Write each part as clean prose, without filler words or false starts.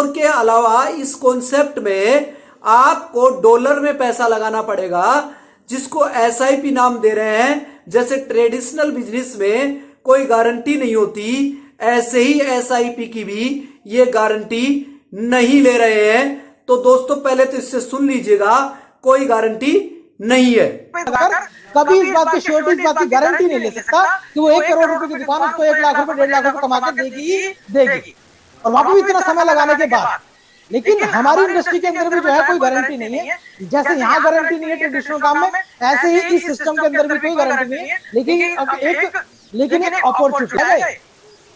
करोड़ के अलावा इस कॉन्सेप्ट में आपको डॉलर में पैसा लगाना पड़ेगा, जिसको एसआईपी नाम दे रहे हैं। जैसे ट्रेडिशनल बिजनेस में कोई गारंटी नहीं होती, ऐसे ही एसआईपी की भी ये गारंटी नहीं ले रहे हैं। तो दोस्तों पहले तो इससे सुन लीजिएगा, कोई गारंटी नहीं है। कभी इस बात की श्योरिटी, इस बात की गारंटी नहीं ले सकता कि वो 1 करोड़ रुपए की दुकान उसको 1 लाख रुपए 1.5 लाख रुपए कमा कर देगी, और वहां भी इतना समय लगाने के बाद। लेकिन हमारी इंडस्ट्री के अंदर भी जो है कोई गारंटी नहीं है। जैसे यहाँ गारंटी नहीं है ट्रेडिशनल काम में, ऐसे ही इस सिस्टम के अंदर भी कोई गारंटी नहीं है। लेकिन एक अपॉर्चुनिटी है।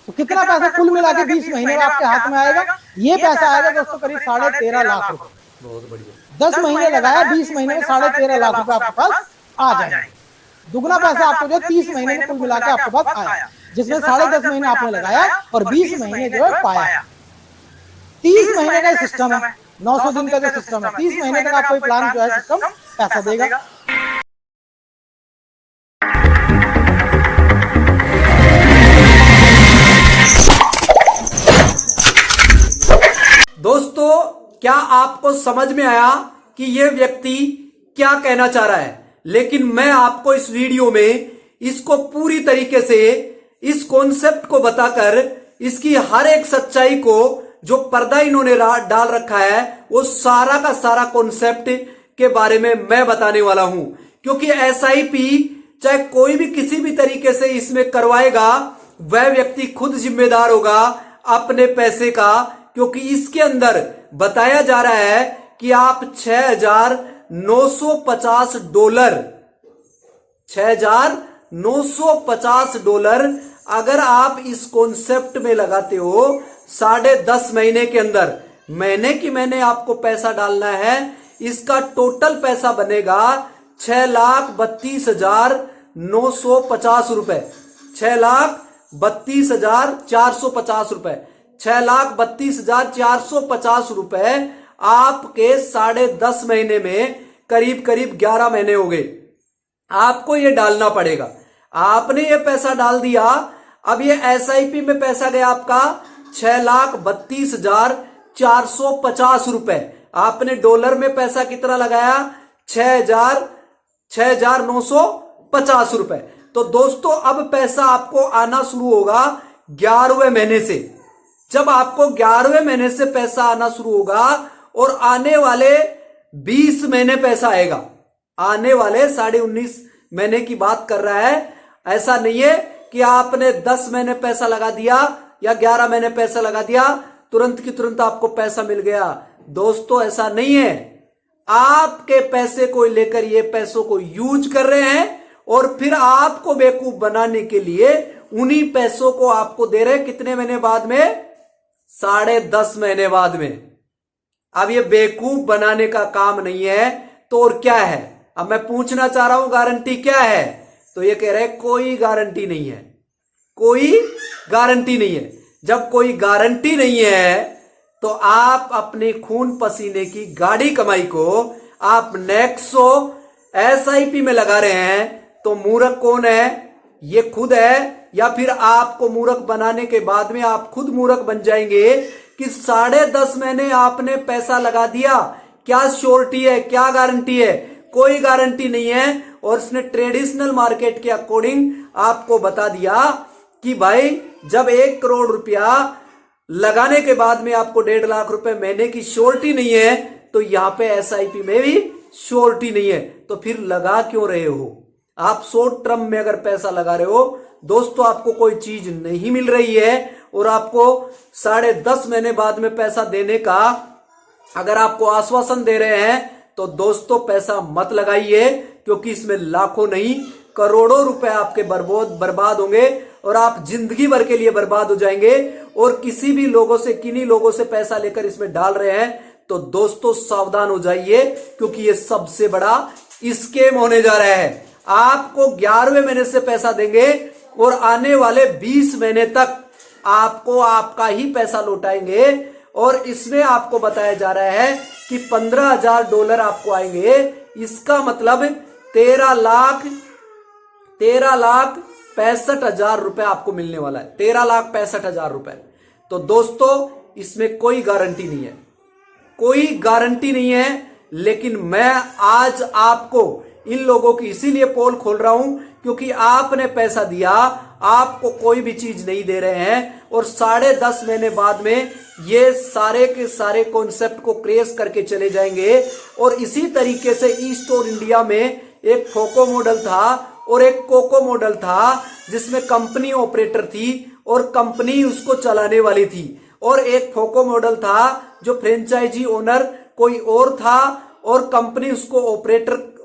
तो कितना पैसा कुल मिला के 20 महीने में आपके हाथ में आएगा? ये पैसा आएगा दोस्तों करीब 13.5 लाख रुपए। बहुत बढ़िया। 10 महीने लगाया, 20 महीने में 13.5 लाख रुपए आपके पास आ जाएंगे। दुगना पैसा आपको जो 30 महीने में कुल मिला के आपके पास आया, जिसमें 10.5 महीने आपने लगाया और 20 महीने जो है पाया। 30 महीने का सिस्टम है, 900 दिन का जो सिस्टम है, 30 महीने तक आपको प्लान जो है सिस्टम पैसा देगा। दोस्तों क्या आपको समझ में आया कि यह व्यक्ति क्या कहना चाह रहा है? लेकिन मैं आपको इस वीडियो में इसको पूरी तरीके से इस कॉन्सेप्ट को बताकर इसकी हर एक सच्चाई को, जो पर्दा इन्होंने डाल रखा है, वो सारा का सारा कॉन्सेप्ट के बारे में मैं बताने वाला हूं। क्योंकि एसआईपी चाहे कोई भी किसी भी तरीके से इसमें करवाएगा, वह व्यक्ति खुद जिम्मेदार होगा अपने पैसे का। क्योंकि इसके अंदर बताया जा रहा है कि आप 6,950 डॉलर, 6,950 डॉलर अगर आप इस कॉन्सेप्ट में लगाते हो 10.5 महीने के अंदर, महीने की मैंने आपको पैसा डालना है, इसका टोटल पैसा बनेगा 6,32,950 रुपए, 6,32,450 रुपए, 6,32,450 रुपए आपके 10.5 महीने में करीब करीब 11 महीने हो गए। आपको ये डालना पड़ेगा। आपने ये पैसा डाल दिया। अब ये एसआईपी में पैसा गया आपका 6,32,450 रुपए। आपने डॉलर में पैसा कितना लगाया? 6,950 रुपए। तो दोस्तों अब पैसा आपको आना शुरू होगा 11वें महीने से। जब आपको 11वें महीने से पैसा आना शुरू होगा और आने वाले 20 महीने पैसा आएगा, आने वाले 19.5 महीने की बात कर रहा है। ऐसा नहीं है कि आपने 10 महीने पैसा लगा दिया या 11 महीने पैसा लगा दिया, तुरंत की तुरंत आपको पैसा मिल गया। दोस्तों ऐसा नहीं है। आपके पैसे को लेकर ये पैसों को यूज कर रहे हैं और फिर आपको बेवकूफ बनाने के लिए उन्हीं पैसों को आपको दे रहे हैं। कितने महीने बाद में? 10.5 महीने बाद में। अब ये बेवकूफ बनाने का काम नहीं है तो और क्या है? अब मैं पूछना चाह रहा हूं गारंटी क्या है? तो ये कह रहे हैं कोई गारंटी नहीं है, कोई गारंटी नहीं है। जब कोई गारंटी नहीं है तो आप अपने खून पसीने की गाड़ी कमाई को आप नेक्सो एसआईपी में लगा रहे हैं। तो मूर्ख कौन है? ये खुद है, या फिर आपको मूर्ख बनाने के बाद में आप खुद मूर्ख बन जाएंगे कि 10.5 महीने आपने पैसा लगा दिया। क्या श्योरिटी है, क्या गारंटी है? कोई गारंटी नहीं है। और उसने ट्रेडिशनल मार्केट के अकॉर्डिंग आपको बता दिया कि भाई जब 1 करोड़ रुपया लगाने के बाद में आपको 1.5 लाख रुपए महीने की श्योरिटी नहीं है, तो यहां पे एसआईपी में भी श्योरिटी नहीं है। तो फिर लगा क्यों रहे हो? आप शॉर्ट टर्म में अगर पैसा लगा रहे हो दोस्तों, आपको कोई चीज नहीं मिल रही है और आपको 10.5 महीने बाद में पैसा देने का अगर आपको आश्वासन दे रहे हैं, तो दोस्तों पैसा मत लगाइए। क्योंकि इसमें लाखों नहीं करोड़ों रुपए आपके बर्बाद होंगे और आप जिंदगी भर के लिए बर्बाद हो जाएंगे। और किसी भी लोगों से, किन्हीं लोगों से पैसा लेकर इसमें डाल रहे हैं तो दोस्तों सावधान हो जाइए, क्योंकि ये सबसे बड़ा स्कैम होने जा रहा है। आपको 11वें महीने से पैसा देंगे और आने वाले 20 महीने तक आपको आपका ही पैसा लौटाएंगे। और इसमें आपको बताया जा रहा है कि 15,000 डॉलर आपको आएंगे। इसका मतलब 13,65,000 रुपए आपको मिलने वाला है। 13,65,000 रुपए। तो दोस्तों इसमें कोई गारंटी नहीं है, कोई गारंटी नहीं है। लेकिन मैं आज आपको इन लोगों की इसीलिए पोल खोल रहा हूं क्योंकि आपने पैसा दिया, आपको कोई भी चीज नहीं दे रहे हैं और 10.5 महीने बाद में ये सारे के सारे कॉन्सेप्ट को क्रेश करके चले जाएंगे। और इसी तरीके से ई स्टोर इंडिया में एक फोको मॉडल था और एक कोको मॉडल था जिसमें कंपनी ऑपरेटर थी और कंपनी उसको चलाने वाली थी, और एक फोको मॉडल था जो फ्रेंचाइजी ओनर कोई और था और कंपनी उसको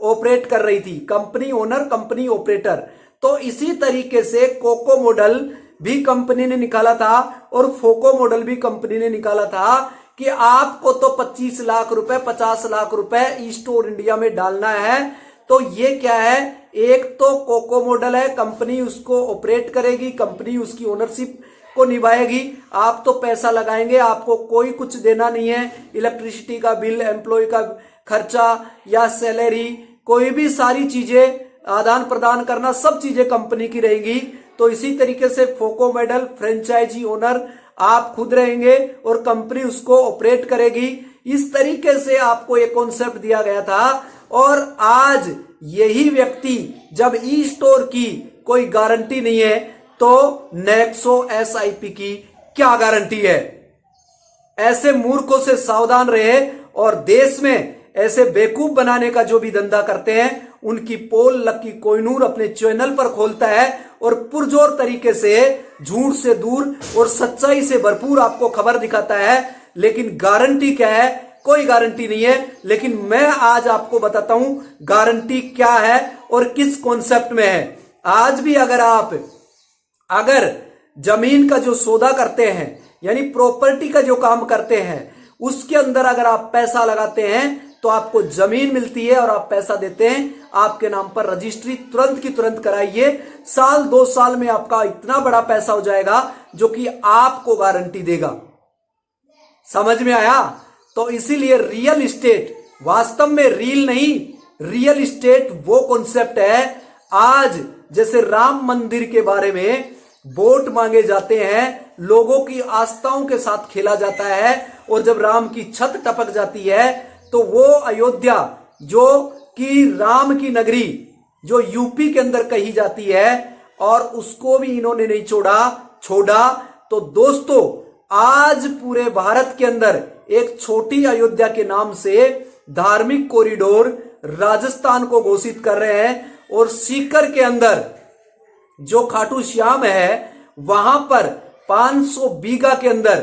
ऑपरेट कर रही थी, कंपनी ओनर कंपनी ऑपरेटर। तो इसी तरीके से कोको मॉडल भी कंपनी ने निकाला था और फोको मॉडल भी कंपनी ने निकाला था कि आपको तो 25 लाख रुपए 50 लाख रुपए ई स्टोर इंडिया में डालना है। तो ये क्या है, एक तो कोको मॉडल है, कंपनी उसको ऑपरेट करेगी, कंपनी उसकी ओनरशिप को निभाएगी, आप तो पैसा लगाएंगे, आपको कोई कुछ देना नहीं है, इलेक्ट्रिसिटी का बिल, एम्प्लॉय का खर्चा या सैलरी, कोई भी सारी चीजें आदान प्रदान करना, सब चीजें कंपनी की रहेंगी। तो इसी तरीके से फोको मॉडल फ्रेंचाइजी ओनर आप खुद रहेंगे और कंपनी उसको ऑपरेट करेगी। इस तरीके से आपको एक कॉन्सेप्ट दिया गया था और आज यही व्यक्ति जब ई स्टोर की कोई गारंटी नहीं है तो नेक्सो एसआईपी की क्या गारंटी है। ऐसे मूर्खों से सावधान रहे और देश में ऐसे बेवकूफ बनाने का जो भी धंधा करते हैं उनकी पोल लकी कोहिनूर अपने चैनल पर खोलता है और पुरजोर तरीके से झूठ से दूर और सच्चाई से भरपूर आपको खबर दिखाता है। लेकिन गारंटी क्या है, कोई गारंटी नहीं है। लेकिन मैं आज आपको बताता हूं गारंटी क्या है और किस कॉन्सेप्ट में है। आज भी अगर जमीन का जो सौदा करते हैं यानी प्रॉपर्टी का जो काम करते हैं उसके अंदर अगर आप पैसा लगाते हैं तो आपको जमीन मिलती है और आप पैसा देते हैं, आपके नाम पर रजिस्ट्री तुरंत की तुरंत कराइए। 1-2 साल में आपका इतना बड़ा पैसा हो जाएगा जो कि आपको गारंटी देगा। समझ में आया? तो इसीलिए रियल इस्टेट वास्तव में रील नहीं, रियल इस्टेट वो कॉन्सेप्ट है। आज जैसे राम मंदिर के बारे में वोट मांगे जाते हैं, लोगों की आस्थाओं के साथ खेला जाता है और जब राम की छत टपक जाती है तो वो अयोध्या जो कि राम की नगरी जो यूपी के अंदर कही जाती है और उसको भी इन्होंने नहीं छोड़ा। तो दोस्तों आज पूरे भारत के अंदर एक छोटी अयोध्या के नाम से धार्मिक कॉरिडोर राजस्थान को घोषित कर रहे हैं और सीकर के अंदर जो खाटू श्याम है वहां पर 500 बीघा के अंदर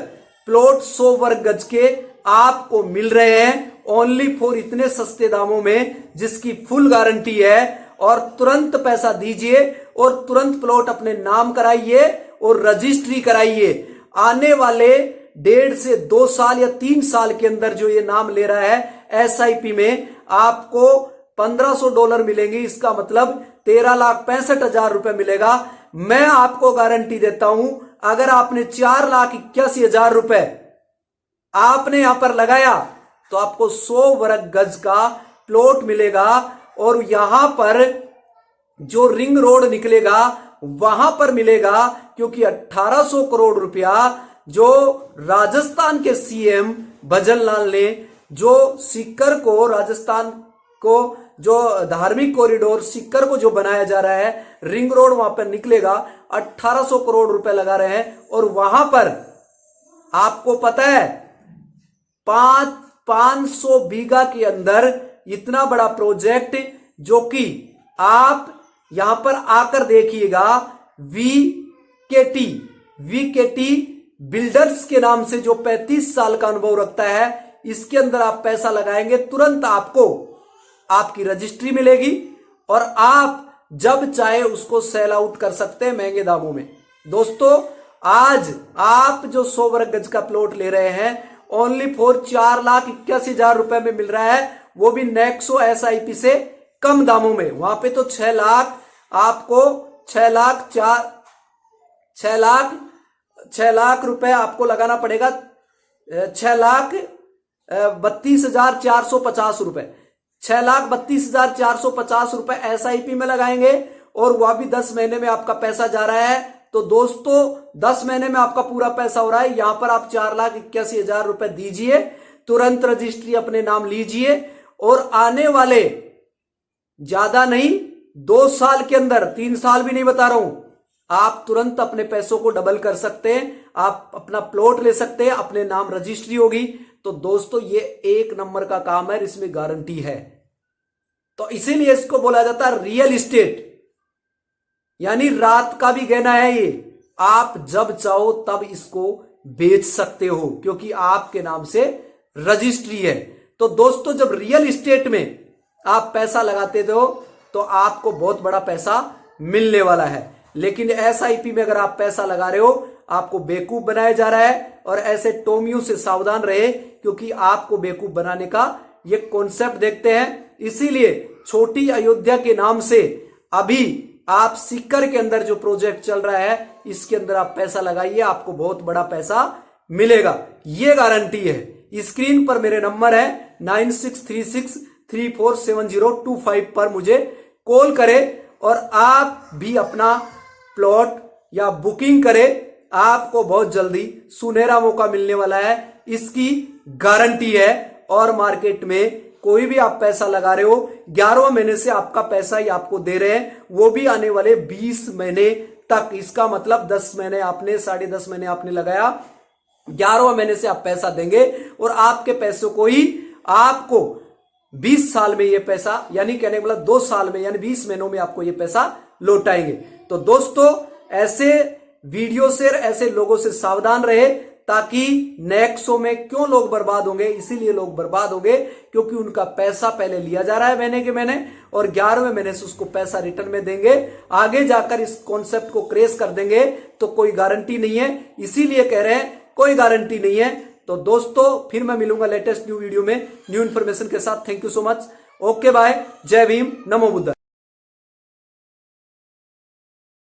प्लॉट 100 वर्ग गज के आपको मिल रहे हैं ओनली फॉर इतने सस्ते दामों में जिसकी फुल गारंटी है। और तुरंत पैसा दीजिए और तुरंत प्लॉट अपने नाम कराइए और रजिस्ट्री कराइए। आने वाले 1.5 से 2 साल या 3 साल के अंदर जो ये नाम ले रहा है एसआईपी में आपको $1500 मिलेंगे, इसका मतलब 13,65,000 रुपए मिलेगा। मैं आपको गारंटी देता हूं अगर आपने 4,81,000 रुपए आपने यहां पर लगाया तो आपको 100 वर्ग गज का प्लॉट मिलेगा और यहां पर जो रिंग रोड निकलेगा वहां पर मिलेगा, क्योंकि 1800 करोड़ रुपया जो राजस्थान के सीएम भजनलाल ने जो सीकर को राजस्थान को जो धार्मिक कॉरिडोर सीकर को जो बनाया जा रहा है रिंग रोड वहां पर निकलेगा, 1800 करोड़ रुपए लगा रहे हैं। और वहां पर आपको पता है 500 बीघा के अंदर इतना बड़ा प्रोजेक्ट जो कि आप यहां पर आकर देखिएगा वीकेटी बिल्डर्स के नाम से जो 35 साल का अनुभव रखता है, इसके अंदर आप पैसा लगाएंगे तुरंत आपको आपकी रजिस्ट्री मिलेगी और आप जब चाहे उसको सेल आउट कर सकते हैं महंगे दामों में। दोस्तों आज आप जो 100 वर्ग गज का प्लॉट ले रहे हैं ओनली फॉर 4,81,000 रुपए में मिल रहा है, वो भी नेक्सो एसआईपी से कम दामों में। वहां पे तो 6 लाख आपको 6 लाख रुपए आपको लगाना पड़ेगा, 6,32,450 रुपए, 6,32,450 रुपए एसआईपी में लगाएंगे और वह भी 10 महीने में आपका पैसा जा रहा है तो दोस्तों 10 महीने में आपका पूरा पैसा हो रहा है। यहां पर आप 4,81,000 रुपए दीजिए, तुरंत रजिस्ट्री अपने नाम लीजिए और आने वाले ज्यादा नहीं 2 साल के अंदर, 3 साल भी नहीं बता रहा हूं, आप तुरंत अपने पैसों को डबल कर सकते हैं। आप अपना प्लॉट ले सकते हैं, अपने नाम रजिस्ट्री होगी। तो दोस्तों ये 1 नंबर का काम है, इसमें गारंटी है। तो इसीलिए इसको बोला जाता है रियल इस्टेट, यानी रात का भी गहना है ये। आप जब चाहो तब इसको बेच सकते हो क्योंकि आपके नाम से रजिस्ट्री है। तो दोस्तों जब रियल इस्टेट में आप पैसा लगाते हो तो आपको बहुत बड़ा पैसा मिलने वाला है। लेकिन एसआईपी में अगर आप पैसा लगा रहे हो, आपको बेवकूफ बनाया जा रहा है। और ऐसे टोमियों से सावधान रहे क्योंकि आपको बेवकूफ बनाने का ये कॉन्सेप्ट देखते हैं। इसीलिए छोटी अयोध्या के नाम से अभी आप सीकर के अंदर जो प्रोजेक्ट चल रहा है इसके अंदर आप पैसा लगाइए, आपको बहुत बड़ा पैसा मिलेगा, ये गारंटी है। स्क्रीन पर मेरे नंबर है 9636347025 पर मुझे कॉल करें और आप भी अपना प्लॉट या बुकिंग करें। आपको बहुत जल्दी सुनहरा मौका मिलने वाला है, इसकी गारंटी है। और मार्केट में कोई भी आप पैसा लगा रहे हो, 11वें महीने से आपका पैसा ही आपको दे रहे हैं, वो भी आने वाले 20 महीने तक। इसका मतलब 10 महीने आपने, 10.5 महीने आपने लगाया, 11वें महीने से आप पैसा देंगे और आपके पैसों को ही आपको 20 साल में ये पैसा, यानी कहने का मतलब 2 साल में, यानी 20 महीनों में आपको ये पैसा लौटाएंगे। तो दोस्तों ऐसे वीडियो से, ऐसे लोगों से सावधान रहे, ताकि नेक्स्ट शो में क्यों लोग बर्बाद होंगे, इसीलिए लोग बर्बाद होंगे क्योंकि उनका पैसा पहले लिया जा रहा है महीने के महीने और 11वें महीने से उसको पैसा रिटर्न में देंगे। आगे जाकर इस कॉन्सेप्ट को क्रेश कर देंगे तो कोई गारंटी नहीं है, इसीलिए कह रहे हैं कोई गारंटी नहीं है। तो दोस्तों फिर मैं मिलूंगा लेटेस्ट न्यू वीडियो में न्यू इन्फॉर्मेशन के साथ। Thank you so much. Okay bye, Jai Bhim, NaMo Buddha.